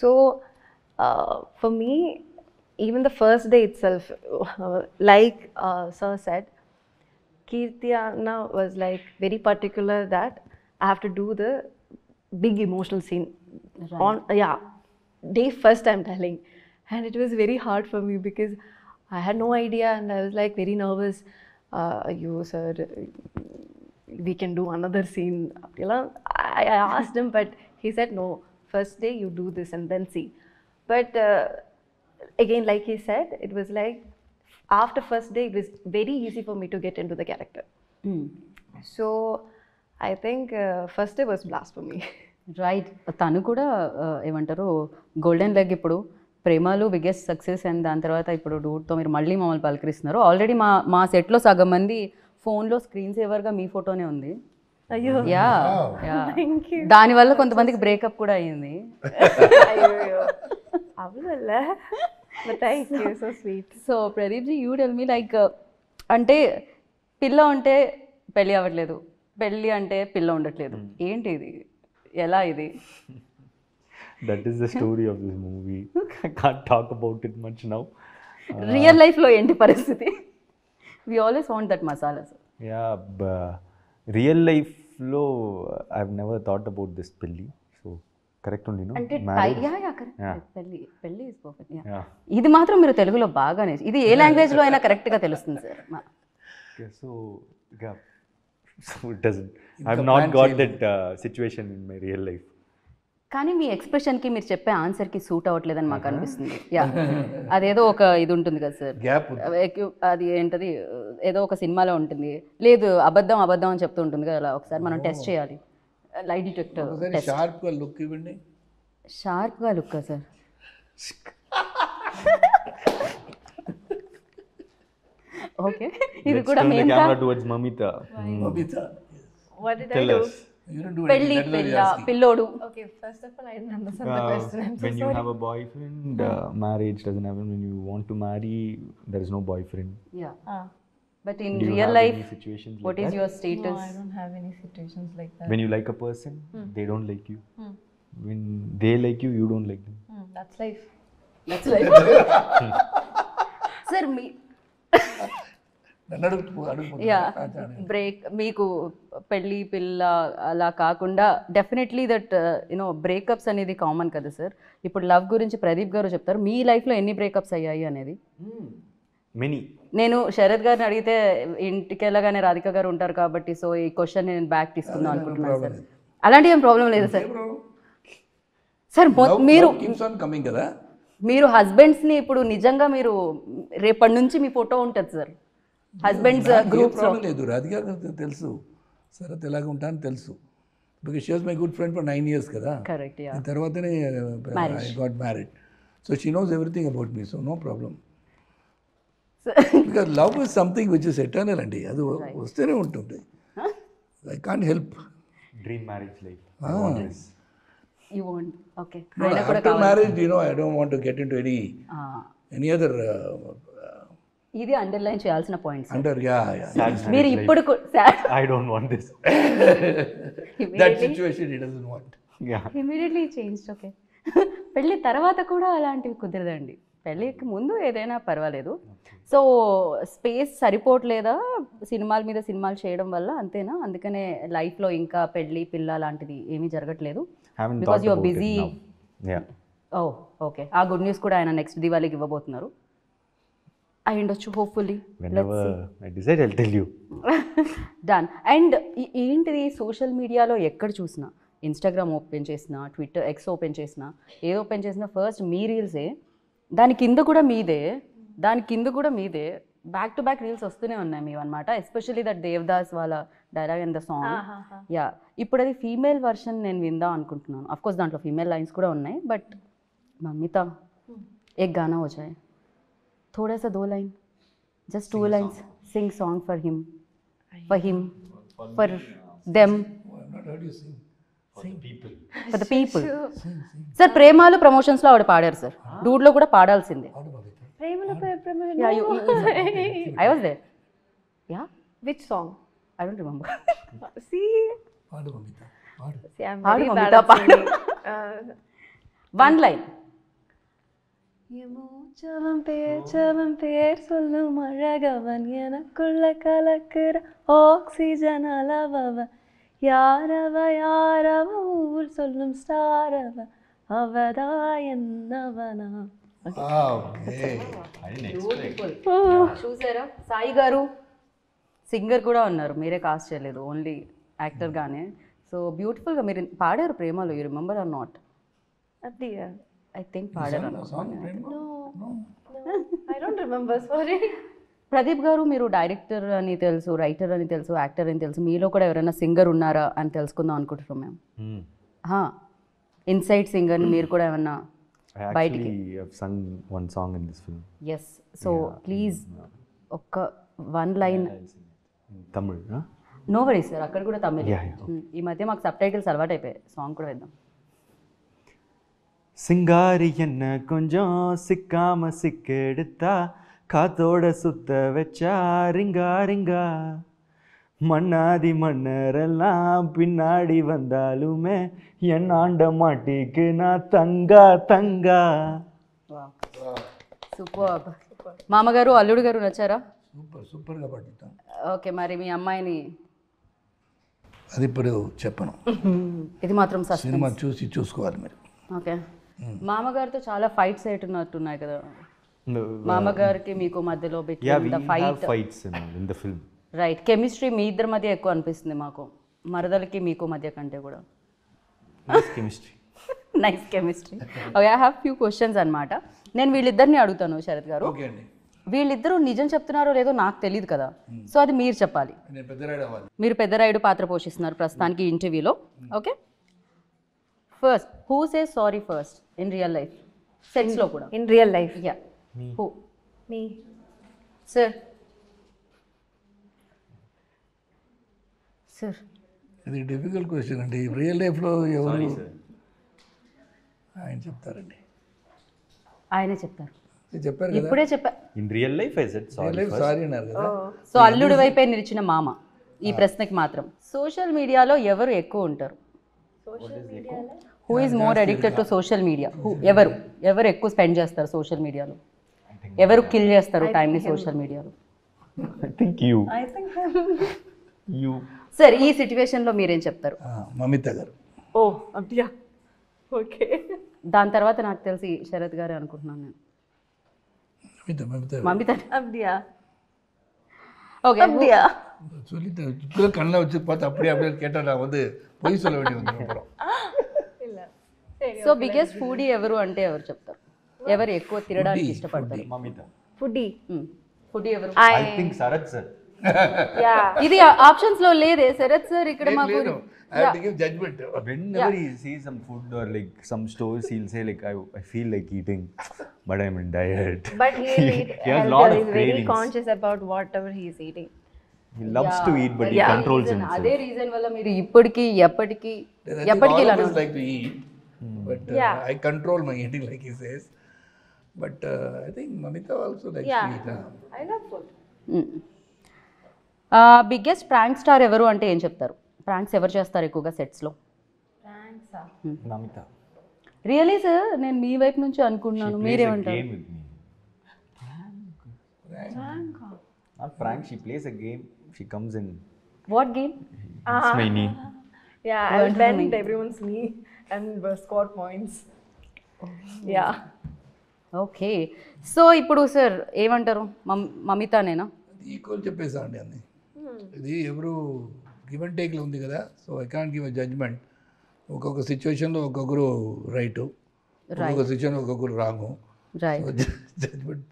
So for me, even the first day itself, like sir said, Kirti Anna was like very particular that I have to do the big emotional scene on day first, I'm telling. And it was very hard for me because I had no idea and I was like very nervous. You sir, we can do another scene, you know. I asked him, but he said no, first day you do this and then see. But again, like he said, it was like after first day it was very easy for me to get into the character. So I think first day was blast for me. Right, తను కూడా ఏమంటారు golden leg ఇప్పుడు ప్రేమలు biggest success and దాని తర్వాత ఇప్పుడు డూడ్తో మీరు మళ్ళీ మమ్మల్ని పలకరిస్తున్నారు. ఆల్రెడీ మా సెట్లో సగం మంది ఫోన్లో స్క్రీన్ సేవర్గా మీ ఫోటోనే ఉంది. అయ్యో, యా దానివల్ల కొంతమందికి బ్రేకప్ కూడా అయ్యింది. అయ్యో అవల్ల, but thank you, so sweet. So Pradeep ji, you tell me like, అంటే పిల్ల ఉంటే పెళ్ళి అవ్వట్లేదు, పెళ్ళి అంటే పిల్ల ఉండట్లేదు, ఏంటి ఇది, ఎలా ఇది? That is the story of this movie. I can't talk about it much now. Real లైఫ్లో ఏంటి పరిస్థితి? We always want that masala sir. Yeah, real life lo I've never thought about this pelli. So correct only, no? అంటే correct, పెళ్ళి is perfect. ఇది మాత్రం మీరు తెలుగులో బాగానే, ఇది ఏ లాంగ్వేజ్లో అయినా కరెక్ట్గా తెలుస్తుంది sir. Okay, so it doesn't. I've not got that situation in my real life. కానీ మీ ఎక్స్ప్రెషన్కి మీరు చెప్పే ఆన్సర్కి సూట్ అవ్వట్లేదని మాకు అనిపిస్తుంది. యా, అదేదో ఒక ఇది ఉంటుంది కదా సార్, అది ఏంటది, ఏదో ఒక సినిమాలో ఉంటుంది, లేదు అబద్ధం అబద్ధం అని చెప్తూ ఉంటుంది కదా, అలా ఒకసారి మనం టెస్ట్ చేయాలి. లైట్ డిటెక్టర్ షార్ప్గా లుక్ ఇవ్వండి. షార్ప్గా లుక్కా సార్? ఓకే, ఇది కూడా మేము camera towards Mamitha. What did Tell I do? us. You don't do పెళ్ళి anything. That's what పిల్ల you're asking. పిల్లోడు. Okay, first of all, I didn't understand the question. I'm so When you sorry. have a boyfriend, marriage doesn't happen. When you want to marry, there is no boyfriend. Yeah, Ah. But in Do you real have life any situations what like is that? Your No, status? I don't have any situations like that. When you like a person, they don't like you. When they like you, you don't like them. That's life. That's life. Sir మీ నన్ను అడుగు. Yeah, break మీకు పెళ్ళి పిల్ల అలా కాకుండా definitely that you know breakups అనేది common కదా సార్. ఇప్పుడు లవ్ గురించి ప్రదీప్ గారు చెప్తారు, మీ లైఫ్లో ఎన్ని బ్రేకప్స్ అయ్యాయి అనేది. Many. నేను శరత్ గారిని అడిగితే ఇంటికి వెళ్ళగానే రాధిక గారు ఉంటారు కాబట్టి, సో ఈ క్వశ్చన్ నేను బ్యాక్ తీసుకుందాం అనుకుంటున్నాను సార్. అలాంటి ఏం ప్రాబ్లం లేదు సార్. సార్ మీరు కీప్స్ ఆన్ కమింగ్ కదా. మీరు హస్బెండ్స్ని ఇప్పుడు నిజంగా మీరు రేపటి నుంచి మీ ఫోటో ఉంటుంది సార్ హస్బెండ్స్ గ్రూప్స్. ప్రాబ్లం లేదు, రాధిక తెలుసు సరే ఎలాగ ఉంటాను తెలుసు, because she was my good friend for 9 years కదా. కరెక్ట్. యా, తర్వాతనే I got married, so she knows everything about me, so no problem. Because love is something which is eternal అండి, అది వస్తూనే ఉంటుంది. I can't help. Dream marriage life. I want this. You want, okay. After marriage, you know, I don't want to get into any other ఇది underline చేయాల్సిన points. under, yeah. Sad marriage మీరు life. ఇప్పుడు I don't want this. That situation he doesn't want. Yeah. Immediately change. Okay, పెళ్ళి తర్వాత కూడా అలాంటివి కుదరదండి. పెళ్ళికి ముందు ఏదైనా పర్వాలేదు. సో స్పేస్ సరిపోవట్లేదా సినిమాల మీద సినిమాలు చేయడం వల్ల, అంతేనా? అందుకనే లైఫ్లో ఇంకా పెళ్ళి పిల్ల లాంటిది ఏమీ జరగట్లేదు. Haven't because thought your about busy. it now. Yeah. Oh okay, ఆ గుడ్ న్యూస్ కూడా ఆయన నెక్స్ట్ దివాళీకి ఇవ్వబోతున్నారు. అయి ఉండొచ్చు, hopefully. Whenever I decide, I'll tell you. Done. And ఏంటిది, సోషల్ మీడియాలో ఎక్కడ చూసినా, ఇన్స్టాగ్రామ్ ఓపెన్ చేసినా, ట్విట్టర్ ఎక్స్ ఓపెన్ చేసినా, ఏది ఓపెన్ చేసినా ఫస్ట్ మీ రీల్సే, దాని కింద కూడా మీదే, బ్యాక్ టు బ్యాక్ రీల్స్ వస్తూనే ఉన్నాయి మీవి అనమాట. ఎస్పెషల్లీ దట్ దేవదాస్ వాళ్ళ dialogue and the song. Yeah, ఇప్పుడు అది ఫీమేల్ వర్షన్ నేను విందాం అనుకుంటున్నాను. అఫ్కోర్స్ దాంట్లో ఫీమేల్ లైన్స్ కూడా ఉన్నాయి, బట్ మమ్మీతా एक गाना हो जाए, थोड़ा सा 2 line, just 2 lines, sing song for him, for them, for the people. Sir Premalu ప్రమోషన్స్లో ఆవిడ పాడారు సార్, డూడ్లో కూడా పాడాల్సిందే. Yeah, I was there. Yeah, Which song? I don't remember. See, పాడు మమిత, పాడు. I'm పాడు very మమిత, bad at పాడు. singing. 1 line. மூச்சவன் பேர் சொல்லும் அழகவன் எனக்குள்ள கலக்குற ஆக்சிஜன் அளவவ யாரவ ஊர் சொல்லும் ஸ்டாரவ அவதா என்னவனா. చూసారా సాయి గారు సింగర్ కూడా ఉన్నారు, మీరే కాస్ట్ చేయలేదు, ఓన్లీ యాక్టర్గానే. సో బ్యూటిఫుల్గా మీరు పాడారు ప్రేమలో, యూ రిమెంబర్ ఆర్ నాట్? அப்படியா? ఐ థింక్ పాడారు. I don't remember, sorry. Pradeep గారు, మీరు డైరెక్టర్ అని తెలుసు, రైటర్ అని తెలుసు, యాక్టర్ అని తెలుసు, మీలో కూడా ఎవరైనా సింగర్ ఉన్నారా అని తెలుసుకుందాం అనుకుంటున్నాం మేము. ఇన్సైడ్ సింగర్ని మీరు కూడా ఏమన్నా బయటికి? I have sung one song in this film. Yes, so please ఒక్క 1 line. Tamil, huh? No worry sir, అక్కడ కూడా తమిళ్. Yeah, yeah. ఈ మధ్య మాకు సబ్ టైటిల్స్ అలవాటు అయిపోయాయి, సాంగ్ కూడా వేద్దాం. சிங்காரி என்ன கொஞ்சம் சிக்காம சிக்கெடுத்தா காத்தோட சுத்த வச்சா ரிங்கா ரிங்கா மண்ணாதி மன்னரெல்லாம் பின்னாடி వந்தாலுமே என் ஆண்ட மாட்டிக்கு நான் தங்கா தங்கா. సూపర్. మామగారు అల్లుడు గారు నచ్చారా? సూపర్గా పాడుతాం. ఓకే, మరి మీ అమ్మాయిని అది ఇప్పుడు చెప్పను, ఇది మాత్రం సినిమా చూసి చూసుకోవాలి మీరు. ఓకే, మామగారితో చాలా ఫైట్స్ అయినట్టున్నాయి కదా, మామగారికి మీకు మధ్యలో Yeah, we between the have fight, fights in the film. Right? Chemistry మీ ఇద్దరి మధ్య ఎక్కువ అనిపిస్తుంది మాకు, మరదలకి మీకు మధ్య కంటే కూడా. Nice chemistry. Nice chemistry. Okay, I have few questions అనమాట. నేను వీళ్ళిద్దరిని అడుగుతాను శరత్ గారు. ఓకే అండి. వీళ్ళిద్దరూ నిజం చెప్తున్నారో లేదో నాకు తెలియదు కదా, సో అది మీరు చెప్పాలి. నేను పెద్దరాయుడు అవ్వాలి. మీరు పెద్దరాయుడు పాత్ర పోషిస్తున్నారు ప్రస్తుతానికి ఇంటర్వ్యూలో. Okay, first who says sorry first in real life, సెట్స్లో కూడా? In real life? Yeah, who? Me. Sir. Sir, ఇది డిఫికల్ట్ క్వశ్చన్ అండి. రియల్ లైఫ్లో ఎవరు ఆయన చెప్తారండి, ఆయనే చెప్తారు. చెప్పారు కదా, ఇప్పుడే చెప్పా. In real life, I said sorry first. Sorry అన్నారు కదా. సో అల్లుడి వైపే నిలిచిన మామ ఈ ప్రశ్నకి మాత్రం. సోషల్ మీడియాలో ఎవరు ఎక్కువ ఉంటారు? Who is more addicted to social media? ఎవరు ఎక్కువ స్పెండ్ చేస్తారు సోషల్ మీడియాలో? ఎవరు కిల్ చేస్తారు టైంని సోషల్ మీడియాలో? I think you. You. Sir, ఈ సిచ్యువేషన్లో మీరేం చెప్తారు? మమిత గారు. ఓ అబ్దియా. ఓకే. దాని తర్వాత నాకు తెలిసి శరత్ గారే అనుకుంటున్నాను నేను. மமிதா அப்படியா? ஓகே, அப்படியா? சொல்லிட்டு இப்போ கண்ணில் வச்சு பார்த்து அப்படியே கேட்டால் நான் வந்து பொய் சொல்ல வேண்டி வந்துடும். సో బిగ్గెస్ట్ ఫుడీ ఎవరు అంటే ఎవరు చెప్తారు? ఎవరు ఎక్కువ తినడానికి ఇష్టపడతారు? Mamita. ఫుడీ. ఫుడీ ఎవరు? I think Sarath sir. Yeah. ఇది ఆప్షన్స్ లో లేదే శరత్ సార్, ఇక్కడ మాకు I have to give judgment. Whenever he sees some food or like some stores, he'll say like, I feel like eating, but I'm in diet. But he'll eat He has healthy. lot of He's very cravings. conscious about whatever he is eating. He loves to eat, but he controls himself. అదే reason వల్ల మీరు ఇప్పటికీ ఎప్పటికీ All ఇలా of us like to eat, but I control my eating like he says. But I think Mamita also likes to eat. I love food. Biggest prank star ఎవరు అంటే ఏం చెప్తారు? ప్రాంక్స్ ఎవరు చేస్తారు ఎక్కువగా సెట్స్లో? Namita. రియలీ సార్, నేను మీ వైపు నుంచి అనుకుంటున్నాను, మీరేమంటారు? Game with me. Not prank. She plays a game. She comes in. What game? It's my knee. Yeah, I'll bend everyone's knee and score points. Yeah. Okay, so ఇప్పుడు sir ఏమంటారు? మమితానేనా? Equal చెప్పేసా అండి అన్ని. ఇది ఎవరు గివ్ అండ్ టేక్లో ఉంది కదా, so I can't give a judgement. ఒక్కొక్క సిచ్యువేషన్లో ఒక్కొక్కరు రైటు, ఒక్కొక్క సిచ్యువేషన్ ఒక్కొక్కరు రాంగు. రైట్. జడ్జ్మెంట్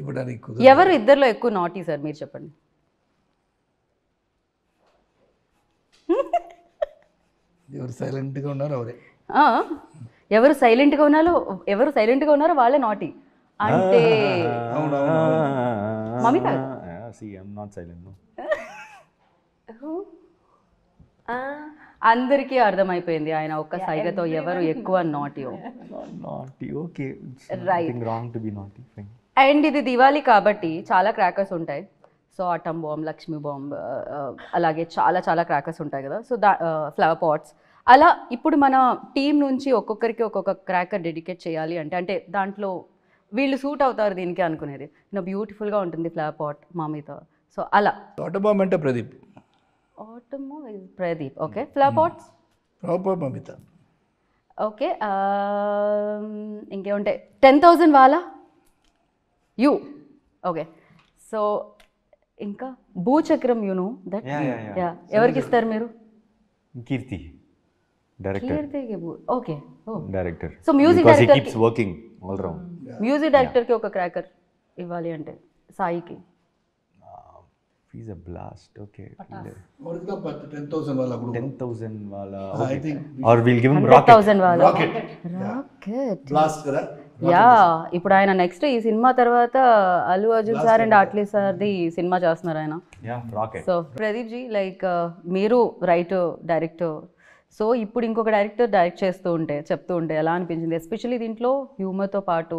ఇవ్వడానికి ఎవరు ఇద్దరిలో ఎక్కువ నాటీ సార్, మీరు చెప్పండి. ఎవరు సైలెంట్గా ఉన్నారో అవరే. ఎవరు సైలెంట్గా ఉన్నారో వాళ్ళే నాటీ అంటే Mamitha. See, I'm not silent. No. అందరికీ అర్థమైపోయింది ఆయన ఒక్క సైగతో ఎవరు ఎక్కువ నాటీయో. Not naughty. Okay. It's Right. nothing wrong to be naughty. Fine. And ఇది దివాళీ కాబట్టి చాలా క్రాకర్స్ ఉంటాయి. So atom bomb, Lakshmi bomb, అలాగే చాలా చాలా క్రాకర్స్ ఉంటాయి కదా. సో ఫ్లవర్ పాట్స్ అలా ఇప్పుడు మన టీం నుంచి ఒక్కొక్కరికి ఒక్కొక్క క్రాకర్ డెడికేట్ చేయాలి అంటే దాంట్లో వీళ్ళు సూట్ అవుతారు దీనికి అనుకునేది బ్యూటిఫుల్గా ఉంటుంది ఫ్లవర్ పాట్ మమిత. సో అలా ఆటోబామ్ అంటే ప్రదీప్, ఆటమో is Pradeep. Okay, flower pots proper Mamitha. Okay, ఇంకేముంటాయి? 10,000 వాళ్ళ యూ. ఓకే, సో ఇంకా భూచక్రం యూనో దట్. యా, ఎవరికి ఇస్తారు మీరు? కీర్తి, డైరెక్టర్. కీర్తికి okay, oh director. So music Because he director keeps working all round. Music డైరెక్టర్కి ఒక క్రాకర్ ఇవ్వాలి అంటే సాయికి. He's a blast. Okay. और 10,000 वाला ग्रुप, 10,000 वाला. I think Or we'll give him rocket. 100,000 వాళ్ళ Rocket. రాకెట్. blast करा. యా, ఇప్పుడు ఆయన నెక్స్ట్ ఈ సినిమా తర్వాత అల్లు అర్జున్ సార్ అండ్ ఆట్లీ సార్ది సినిమా చేస్తున్నారు ఆయన. Yeah, rocket. So Pradeep ji, like మీరు రైటర్ డైరెక్టర్, సో ఇప్పుడు ఇంకొక డైరెక్టర్ డైరెక్ట్ చేస్తూ ఉంటే చెప్తూ ఉంటే ఎలా అనిపించింది? ఎస్పెషల్లీ దీంట్లో హ్యూమర్తో పాటు